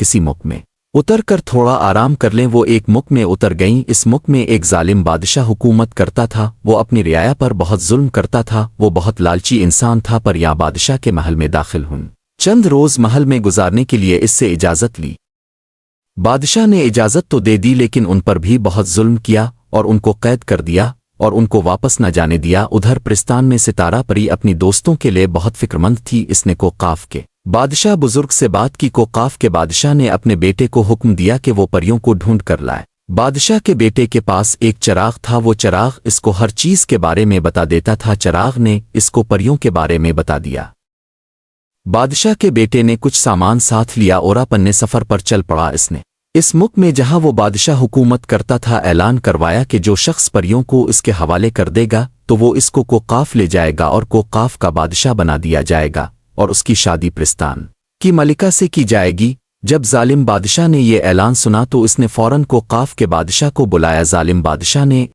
کسی ملک میں اتر کر تھوڑا آرام کر لیں۔ وہ ایک ملک میں اتر گئیں۔ اس ملک میں ایک ظالم بادشاہ حکومت کرتا تھا۔ وہ اپنی رعایا پر بہت ظلم کرتا تھا۔ وہ بہت لالچی انسان تھا، پر یہاں بادشاہ کے محل میں داخل ہوں چند روز محل میں گزارنے کے لیے اس سے اجازت لی۔ بادشاہ نے اجازت تو دے دی، لیکن ان پر بھی بہت ظلم کیا اور ان کو قید کر دیا اور ان کو واپس نہ جانے دیا۔ ادھر پرستان میں ستارہ پری اپنی دوستوں کے لیے بہت فکر مند تھی۔ اس نے کوقاف کے بادشاہ بزرگ سے بات کی۔ کوقاف کے بادشاہ نے اپنے بیٹے کو حکم دیا کہ وہ پریوں کو ڈھونڈ کر لائے۔ بادشاہ کے بیٹے کے پاس ایک چراغ تھا۔ وہ چراغ اس کو ہر چیز کے بارے میں بتا دیتا تھا۔ چراغ نے اس کو پریوں کے بارے میں بتا دیا۔ بادشاہ کے بیٹے نے کچھ سامان ساتھ لیا اور اپنے سفر پر چل پڑا۔ اس نے اس ملک میں جہاں وہ بادشاہ حکومت کرتا تھا اعلان کروایا کہ جو شخص پریوں کو اس کے حوالے کر دے گا تو وہ اس کو کوقاف لے جائے گا اور کوقاف کا بادشاہ بنا دیا جائے گا، اور اس کی شادی پرستان کی ملکہ سے کی جائے گی۔ جب ظالم بادشاہ نے یہ اعلان سنا تو اس نے فوراً کوقاف کے بادشاہ کو بلایا۔ ظالم بادشاہ نے